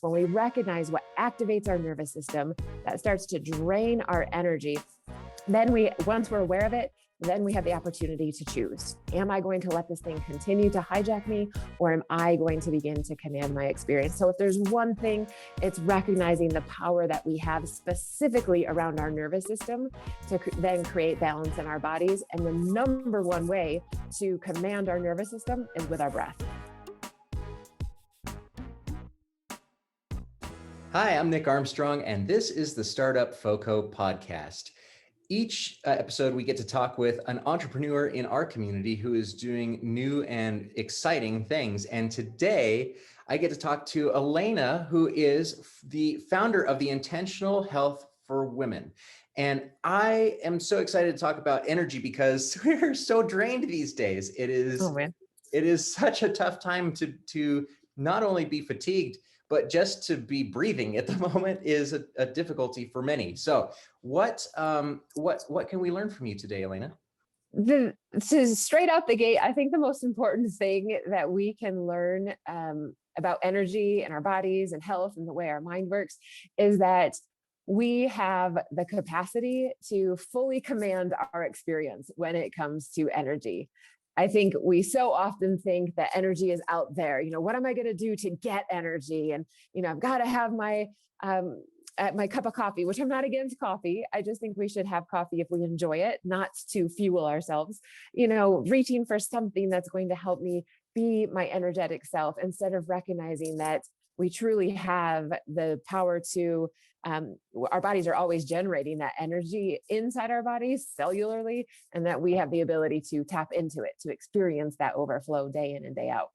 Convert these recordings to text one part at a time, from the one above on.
When we recognize what activates our nervous system, that starts to drain our energy. Then once we're aware of it, then we have the opportunity to choose. Am I going to let this thing continue to hijack me, or am I going to begin to command my experience? So if there's one thing, it's recognizing the power that we have specifically around our nervous system to then create balance in our bodies. And the number one way to command our nervous system is with our breath. Hi, I'm Nick Armstrong, and this is the StartUp FoCo podcast. Each episode, we get to talk with an entrepreneur in our community who is doing new and exciting things. And today, I get to talk to Alana, who is the founder of the Intentional Health for Women. And I am so excited to talk about energy because we're so drained these days. It is such a tough time to not only be fatigued, but just to be breathing at the moment is a difficulty for many. So what can we learn from you today, Alana? Straight out the gate, I think the most important thing that we can learn about energy and our bodies and health and the way our mind works is that we have the capacity to fully command our experience when it comes to energy. I think we so often think that energy is out there. What am I going to do to get energy? And, I've got to have my cup of coffee, which I'm not against coffee. I just think we should have coffee if we enjoy it, not to fuel ourselves, reaching for something that's going to help me be my energetic self instead of recognizing that we truly have the power to, our bodies are always generating that energy inside our bodies cellularly, and that we have the ability to tap into it, to experience that overflow day in and day out.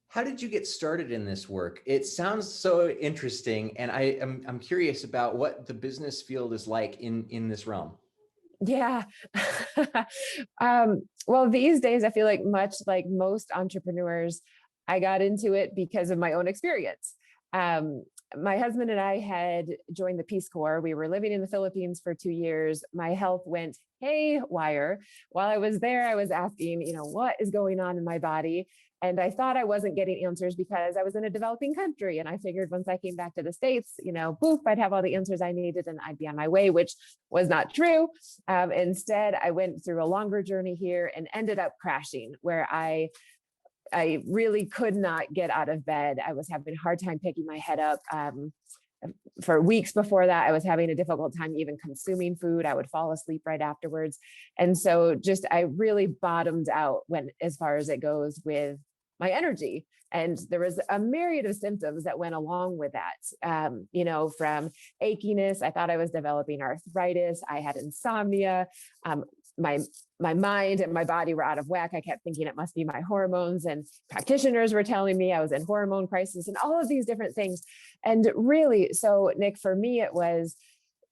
How did you get started in this work? It sounds so interesting, and I'm curious about what the business field is like in this realm. Yeah. Well, these days, I feel like much like most entrepreneurs, I got into it because of my own experience. My husband and I had joined the Peace Corps. We were living in the Philippines for 2 years. My health went haywire. While I was there, I was asking, what is going on in my body? And I thought I wasn't getting answers because I was in a developing country. And I figured once I came back to the States, boof, I'd have all the answers I needed and I'd be on my way, which was not true. Instead, I went through a longer journey here and ended up crashing, where I really could not get out of bed. I was having a hard time picking my head up. For weeks before that, I was having a difficult time even consuming food. I would fall asleep right afterwards. And so I really bottomed out as far as it goes with my energy. And there was a myriad of symptoms that went along with that. From achiness, I thought I was developing arthritis. I had insomnia. My mind and my body were out of whack. I kept thinking it must be my hormones, and practitioners were telling me I was in hormone crisis and all of these different things. And really, so Nick, for me, it was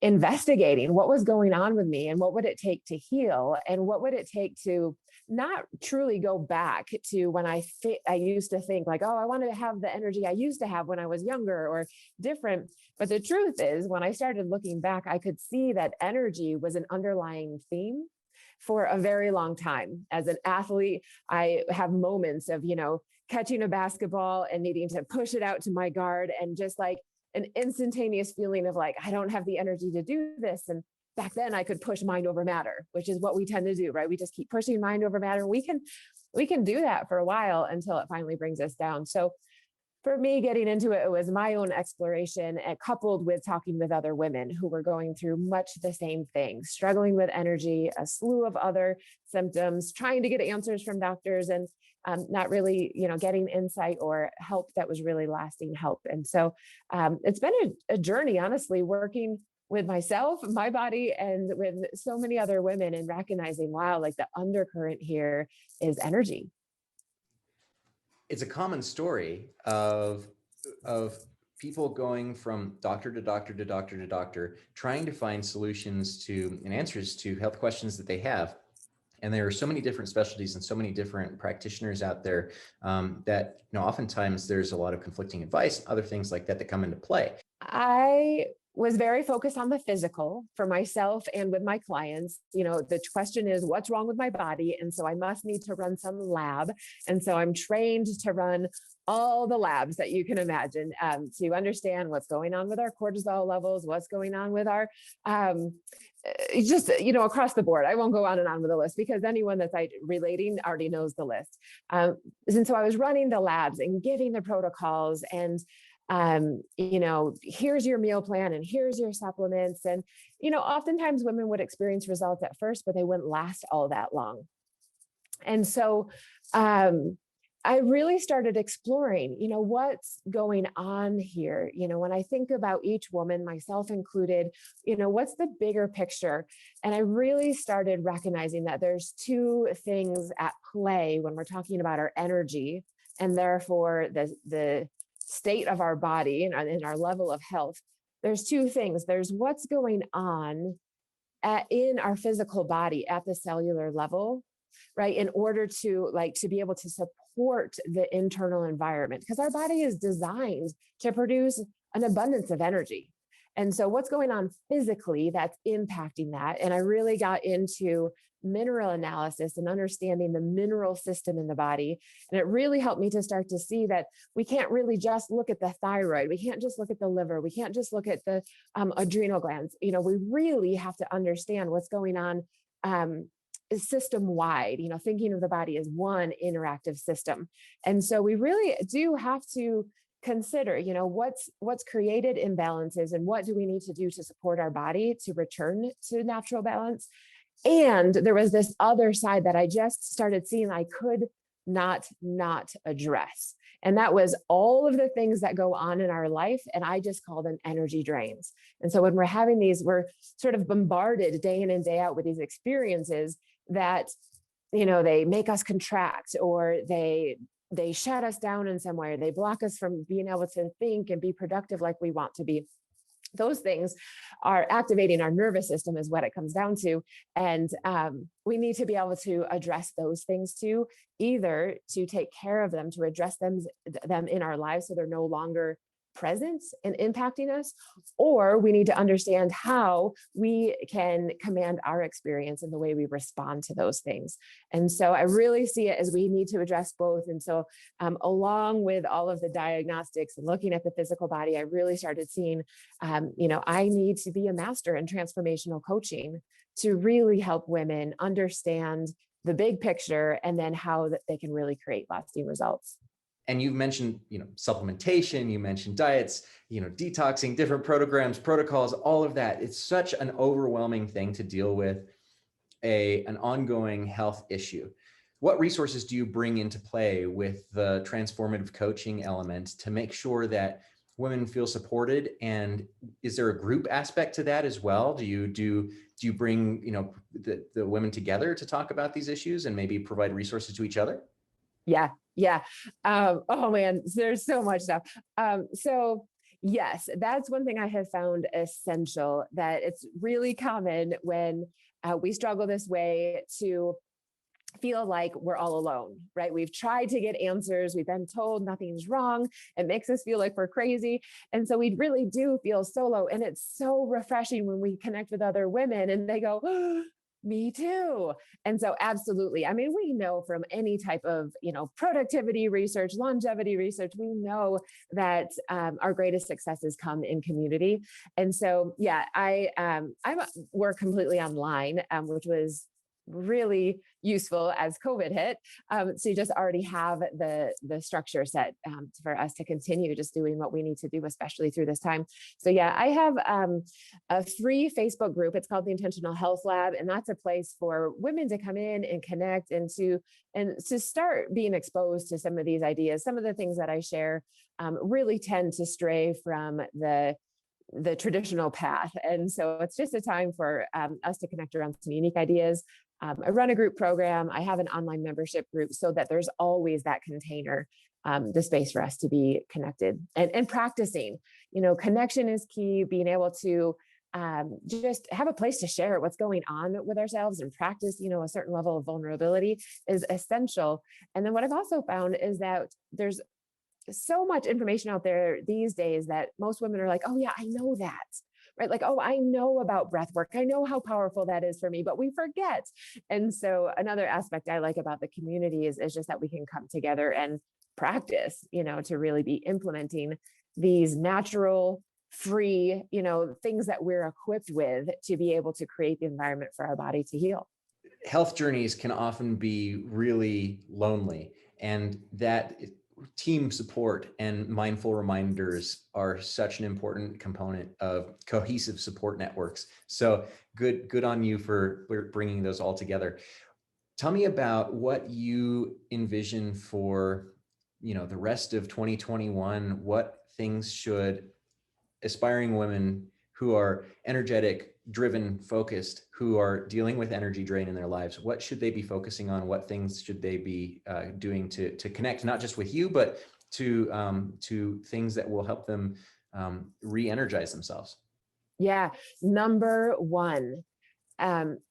investigating what was going on with me and what would it take to heal, and what would it take to not truly go back to when I used to think like, oh, I want to have the energy I used to have when I was younger or different. But the truth is, when I started looking back, I could see that energy was an underlying theme for a very long time. As an athlete, I have moments of, catching a basketball and needing to push it out to my guard, and just like an instantaneous feeling of like, I don't have the energy to do this. And back then I could push mind over matter, which is what we tend to do, right? We just keep pushing mind over matter. We can do that for a while until it finally brings us down. So for me, getting into it was my own exploration, and coupled with talking with other women who were going through much the same thing, struggling with energy, a slew of other symptoms, trying to get answers from doctors, and not really, getting insight or help that was really lasting help. And so it's been a journey, honestly, working with myself, my body, and with so many other women, and recognizing, wow, like the undercurrent here is energy. It's a common story of people going from doctor to doctor to doctor to doctor, trying to find solutions to and answers to health questions that they have. And there are so many different specialties and so many different practitioners out there that, oftentimes there's a lot of conflicting advice, other things like that come into play. I was very focused on the physical for myself and with my clients. The question is, what's wrong with my body? And so I must need to run some lab. And so I'm trained to run all the labs that you can imagine, to understand what's going on with our cortisol levels, what's going on with our, across the board. I won't go on and on with the list because anyone that's relating already knows the list. And so I was running the labs and giving the protocols and here's your meal plan and here's your supplements. And, oftentimes women would experience results at first, but they wouldn't last all that long. And so, I really started exploring, what's going on here. When I think about each woman, myself included, what's the bigger picture? And I really started recognizing that there's two things at play when we're talking about our energy and therefore the state of our body and our level of health. There's two things. There's what's going on in our physical body at the cellular level, right? In order to be able to support the internal environment, because our body is designed to produce an abundance of energy. And so what's going on physically that's impacting that? And I really got into mineral analysis and understanding the mineral system in the body. And it really helped me to start to see that we can't really just look at the thyroid. We can't just look at the liver. We can't just look at the adrenal glands. We really have to understand what's going on system wide, thinking of the body as one interactive system. And so we really do have to consider, what's created imbalances and what do we need to do to support our body to return to natural balance. And there was this other side that I just started seeing I could not address. And that was all of the things that go on in our life. And I just call them energy drains. And so when we're having these, we're sort of bombarded day in and day out with these experiences that, they make us contract, or they shut us down in some way, or they block us from being able to think and be productive like we want to be. Those things are activating our nervous system is what it comes down to. And we need to be able to address those things too, either to take care of them, to address them in our lives so they're no longer present and impacting us, or we need to understand how we can command our experience and the way we respond to those things. And so I really see it as we need to address both. And so along with all of the diagnostics and looking at the physical body, I really started seeing, I need to be a master in transformational coaching to really help women understand the big picture and then how that they can really create lasting results. And you've mentioned, supplementation, you mentioned diets, detoxing, different protocols, all of that. It's such an overwhelming thing to deal with an ongoing health issue. What resources do you bring into play with the transformative coaching element to make sure that women feel supported? And is there a group aspect to that as well? Do you bring, the women together to talk about these issues and maybe provide resources to each other? Yeah. Oh man, there's so much stuff. So yes, that's one thing I have found essential, that it's really common when we struggle this way to feel like we're all alone, right? We've tried to get answers. We've been told nothing's wrong. It makes us feel like we're crazy. And so we really do feel solo. And it's so refreshing when we connect with other women and they go, oh, me too. And so absolutely. I mean, we know from any type of, productivity research, longevity research, we know that our greatest successes come in community. And so, yeah, I work completely online, which was really useful as COVID hit. So you just already have the structure set for us to continue just doing what we need to do, especially through this time. So yeah, I have a free Facebook group. It's called the Intentional Health Lab. And that's a place for women to come in and connect and to start being exposed to some of these ideas. Some of the things that I share really tend to stray from the traditional path. And so it's just a time for us to connect around some unique ideas. I run a group program. I have an online membership group so that there's always that container, the space for us to be connected and practicing. Connection is key. Being able to just have a place to share what's going on with ourselves and practice, a certain level of vulnerability is essential. And then what I've also found is that there's so much information out there these days that most women are like, oh yeah, I know that. right? Like, oh, I know about breath work. I know how powerful that is for me, but we forget. And so another aspect I like about the community is just that we can come together and practice, to really be implementing these natural, free, things that we're equipped with to be able to create the environment for our body to heal. Health journeys can often be really lonely, and that team support and mindful reminders are such an important component of cohesive support networks. So good on you for bringing those all together. Tell me about what you envision for, the rest of 2021. What things should aspiring women who are energetic, driven, focused, who are dealing with energy drain in their lives, what should they be focusing on? What things should they be doing to connect, not just with you, but to things that will help them re-energize themselves? Yeah. Number one,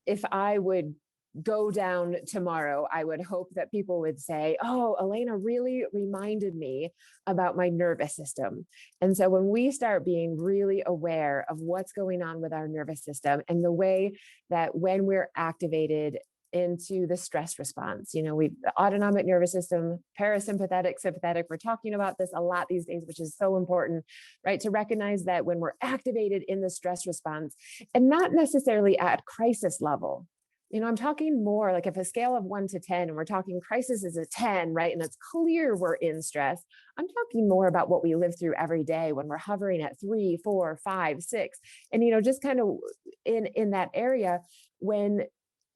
if I would go down tomorrow, I would hope that people would say, oh, Alana really reminded me about my nervous system. And so when we start being really aware of what's going on with our nervous system and the way that when we're activated into the stress response, the autonomic nervous system, parasympathetic, sympathetic, we're talking about this a lot these days, which is so important, right? To recognize that when we're activated in the stress response and not necessarily at crisis level, I'm talking more like if a scale of 1 to 10, and we're talking crisis is a 10, right? And it's clear we're in stress. I'm talking more about what we live through every day when we're hovering at 3, 4, 5, 6. And, just kind of in that area when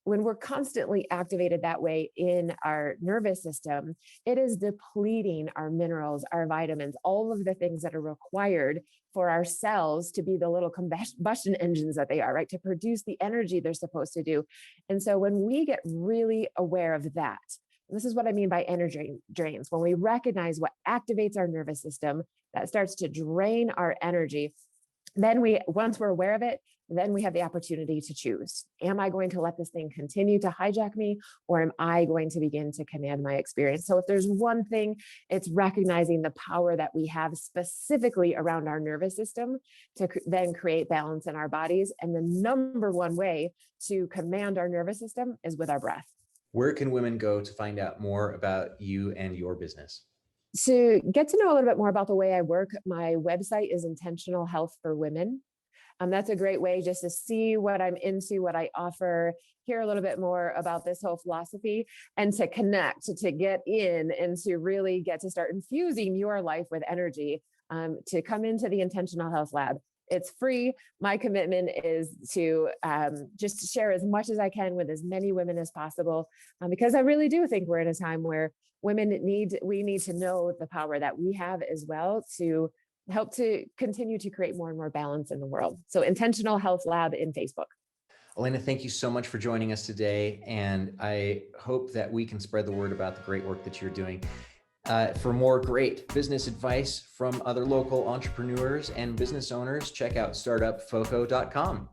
we're constantly activated that way in our nervous system, it is depleting our minerals, our vitamins, all of the things that are required for our cells to be the little combustion engines that they are, right? To produce the energy they're supposed to do. And so when we get really aware of that, this is what I mean by energy drains. When we recognize what activates our nervous system, that starts to drain our energy. Then once we're aware of it, then we have the opportunity to choose. Am I going to let this thing continue to hijack me, or am I going to begin to command my experience? So if there's one thing, it's recognizing the power that we have specifically around our nervous system to then create balance in our bodies. And the number one way to command our nervous system is with our breath. Where can women go to find out more about you and your business? To get to know a little bit more about the way I work, my website is Intentional Health for Women. That's a great way just to see what I'm into, what I offer, hear a little bit more about this whole philosophy, and to connect, to get in and to really get to start infusing your life with energy, to come into the Intentional Health Lab. It's free. My commitment is to just share as much as I can with as many women as possible, because I really do think we're in a time where we need to know the power that we have as well to help to continue to create more and more balance in the world. So Intentional Health Lab in Facebook. Alana, thank you so much for joining us today. And I hope that we can spread the word about the great work that you're doing. For more great business advice from other local entrepreneurs and business owners, check out startupfoco.com.